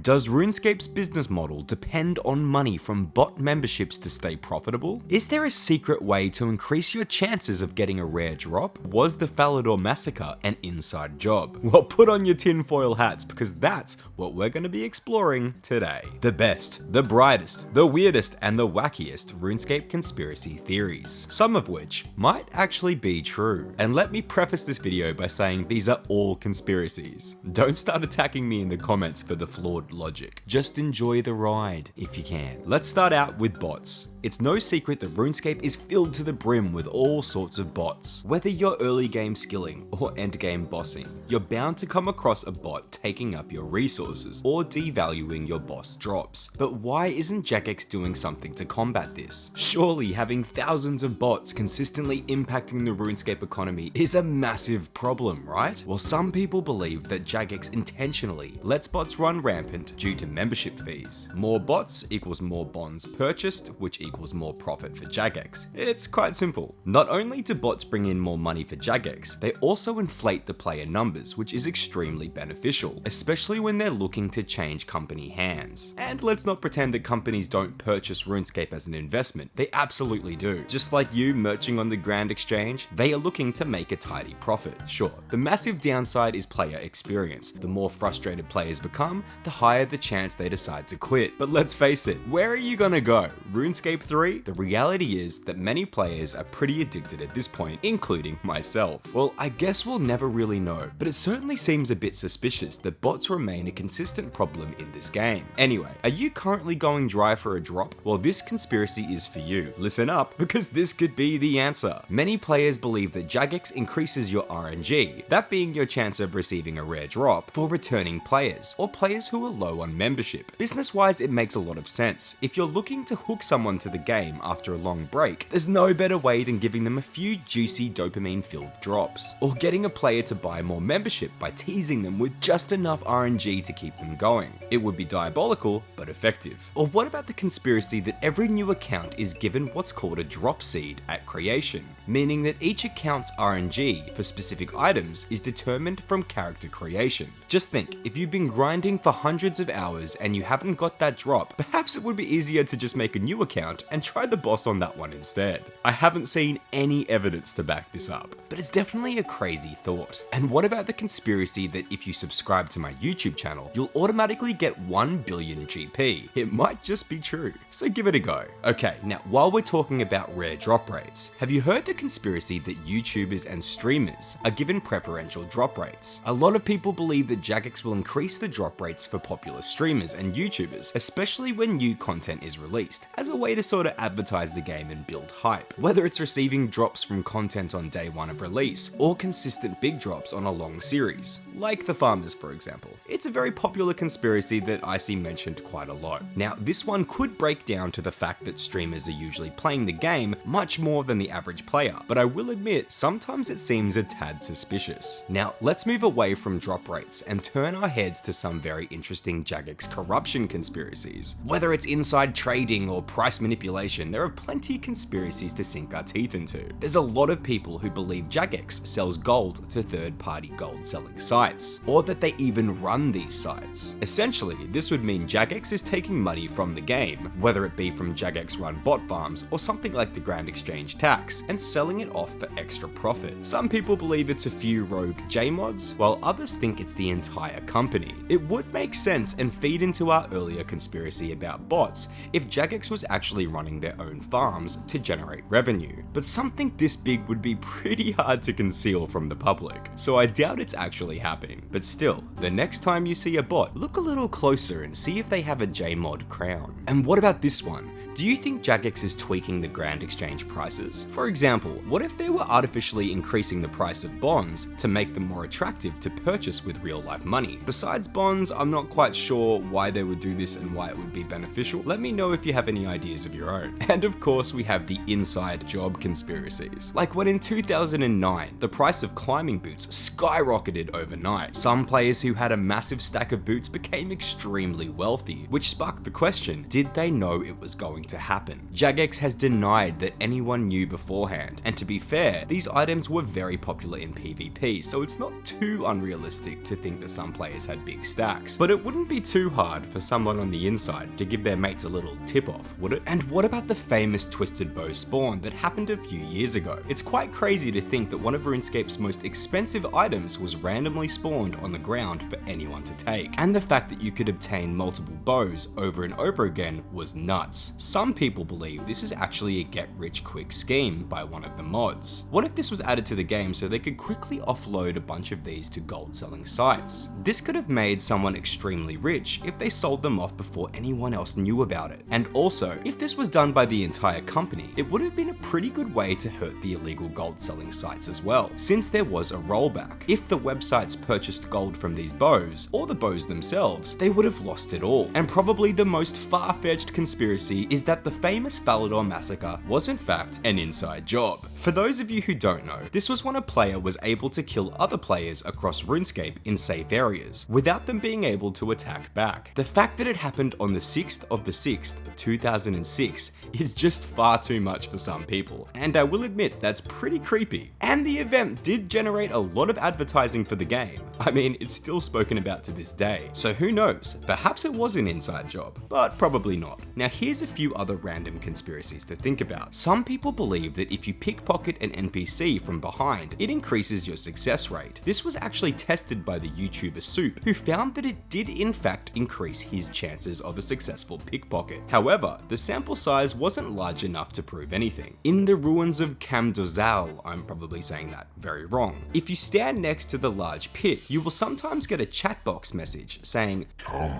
Does RuneScape's business model depend on money from bot memberships to stay profitable? Is there a secret way to increase your chances of getting a rare drop? Was the Falador massacre an inside job? Well, put on your tinfoil hats because that's what we're going to be exploring today. The best, the brightest, the weirdest, and the wackiest RuneScape conspiracy theories, some of which might actually be true. And let me preface this video by saying these are all conspiracies. Don't start attacking me in the comments for the flawed logic. Just enjoy the ride if you can. Let's start out with bots. It's no secret that RuneScape is filled to the brim with all sorts of bots. Whether you're early game skilling or end game bossing, you're bound to come across a bot taking up your resources or devaluing your boss drops. But why isn't Jagex doing something to combat this? Surely having thousands of bots consistently impacting the RuneScape economy is a massive problem, right? Well, some people believe that Jagex intentionally lets bots run rampant due to membership fees. More bots equals more bonds purchased, which equals more profit for Jagex. It's quite simple. Not only do bots bring in more money for Jagex, they also inflate the player numbers, which is extremely beneficial, especially when they're looking to change company hands. And let's not pretend that companies don't purchase RuneScape as an investment. They absolutely do. Just like you merching on the Grand Exchange, they are looking to make a tidy profit. Sure, the massive downside is player experience. The more frustrated players become, the higher the chance they decide to quit. But let's face it, where are you gonna go? RuneScape 3? The reality is that many players are pretty addicted at this point, including myself. Well, I guess we'll never really know, but it certainly seems a bit suspicious that bots remain a consistent problem in this game. Anyway, are you currently going dry for a drop? Well, this conspiracy is for you. Listen up, because this could be the answer. Many players believe that Jagex increases your RNG, that being your chance of receiving a rare drop, for returning players, or players who are low on membership. Business-wise, it makes a lot of sense. If you're looking to hook someone to the game after a long break, there's no better way than giving them a few juicy dopamine-filled drops, or getting a player to buy more membership by teasing them with just enough RNG to keep them going. It would be diabolical, but effective. Or what about the conspiracy that every new account is given what's called a drop seed at creation, meaning that each account's RNG for specific items is determined from character creation. Just think, if you've been grinding for hundreds of hours and you haven't got that drop, perhaps it would be easier to just make a new account and try the boss on that one instead. I haven't seen any evidence to back this up, but it's definitely a crazy thought. And what about the conspiracy that if you subscribe to my YouTube channel, you'll automatically get 1 billion GP? It might just be true, so give it a go. Okay, now while we're talking about rare drop rates, have you heard the conspiracy that YouTubers and streamers are given preferential drop rates? A lot of people believe that Jagex will increase the drop rates for popular streamers and YouTubers, especially when new content is released, as a way to sort of advertise the game and build hype. Whether it's receiving drops from content on day one of release, or consistent big drops on a long series, like the Farmers for example. It's a very popular conspiracy that I see mentioned quite a lot. Now, this one could break down to the fact that streamers are usually playing the game much more than the average player, but I will admit, sometimes it seems a tad suspicious. Now, let's move away from drop rates and turn our heads to some very interesting Jagex corruption conspiracies. Whether it's inside trading or price manipulation, there are plenty of conspiracies to sink our teeth into. There's a lot of people who believe Jagex sells gold to third-party gold selling sites, or that they even run these sites. Essentially, this would mean Jagex is taking money from the game, whether it be from Jagex run bot farms or something like the Grand Exchange tax, and selling it off for extra profit. Some people believe it's a few rogue J-mods, while others think it's the entire company. It would make sense and feed into our earlier conspiracy about bots if Jagex was actually running their own farms to generate revenue. But something this big would be pretty hard to conceal from the public, so I doubt it's actually happening. But still, the next time you see a bot, look a little closer and see if they have a J-mod crown. And what about this one? Do you think Jagex is tweaking the Grand Exchange prices? For example, what if they were artificially increasing the price of bonds to make them more attractive to purchase with real life money? Besides bonds, I'm not quite sure why they would do this and why it would be beneficial. Let me know if you have any ideas of your own. And of course, we have the inside job conspiracies. Like when in 2009, the price of climbing boots skyrocketed overnight. Some players who had a massive stack of boots became extremely wealthy, which sparked the question, did they know it was going going to happen. Jagex has denied that anyone knew beforehand, and to be fair, these items were very popular in PvP, so it's not too unrealistic to think that some players had big stacks. But it wouldn't be too hard for someone on the inside to give their mates a little tip-off, would it? And what about the famous Twisted Bow spawn that happened a few years ago? It's quite crazy to think that one of RuneScape's most expensive items was randomly spawned on the ground for anyone to take. And the fact that you could obtain multiple bows over and over again was nuts. Some people believe this is actually a get-rich-quick scheme by one of the mods. What if this was added to the game so they could quickly offload a bunch of these to gold-selling sites? This could have made someone extremely rich if they sold them off before anyone else knew about it. And also, if this was done by the entire company, it would have been a pretty good way to hurt the illegal gold-selling sites as well, since there was a rollback. If the websites purchased gold from these bows, or the bows themselves, they would have lost it all. And probably the most far-fetched conspiracy is that the famous Falador massacre was in fact an inside job. For those of you who don't know, this was when a player was able to kill other players across RuneScape in safe areas, without them being able to attack back. The fact that it happened on the 6th of the 6th, 2006 is just far too much for some people, and I will admit that's pretty creepy. And the event did generate a lot of advertising for the game. I mean, it's still spoken about to this day, so who knows, perhaps it was an inside job, but probably not. Now here's a few other random conspiracies to think about. Some people believe that if you pickpocket an NPC from behind, it increases your success rate. This was actually tested by the YouTuber Soup, who found that it did in fact increase his chances of a successful pickpocket. However, the sample size wasn't large enough to prove anything. In the ruins of Camdozal, I'm probably saying that very wrong, if you stand next to the large pit, you will sometimes get a chat box message saying, "Come,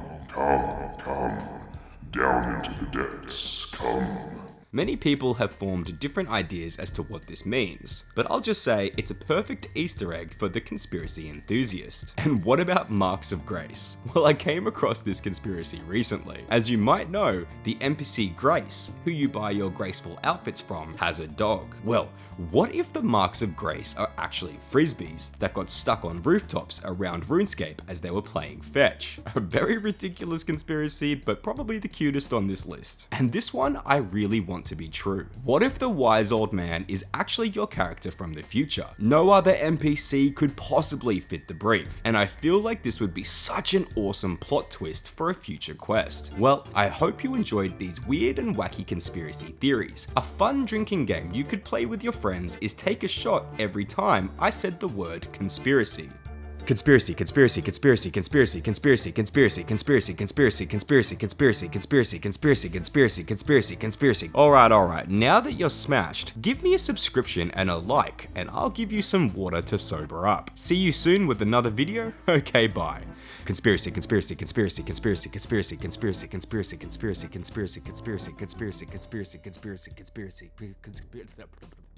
down into the depths, come." Many people have formed different ideas as to what this means, but I'll just say it's a perfect Easter egg for the conspiracy enthusiast. And what about marks of grace? Well, I came across this conspiracy recently. As you might know, the NPC Grace, who you buy your graceful outfits from, has a dog. Well, what if the marks of grace are actually frisbees that got stuck on rooftops around RuneScape as they were playing fetch? A very ridiculous conspiracy, but probably the cutest on this list. And this one I really want to be true. What if the wise old man is actually your character from the future? No other NPC could possibly fit the brief, and I feel like this would be such an awesome plot twist for a future quest. Well, I hope you enjoyed these weird and wacky conspiracy theories. A fun drinking game you could play with your friends is take a shot every time I said the word conspiracy. Conspiracy, conspiracy, conspiracy, conspiracy, conspiracy, conspiracy, conspiracy, conspiracy, conspiracy, conspiracy, conspiracy, conspiracy, conspiracy, conspiracy, conspiracy. Alright, now that you're smashed, give me a subscription and a like, and I'll give you some water to sober up. See you soon with another video? Okay, bye. Conspiracy, conspiracy, conspiracy, conspiracy, conspiracy, conspiracy, conspiracy, conspiracy, conspiracy, conspiracy, conspiracy, conspiracy, conspiracy, conspiracy, conspiracy.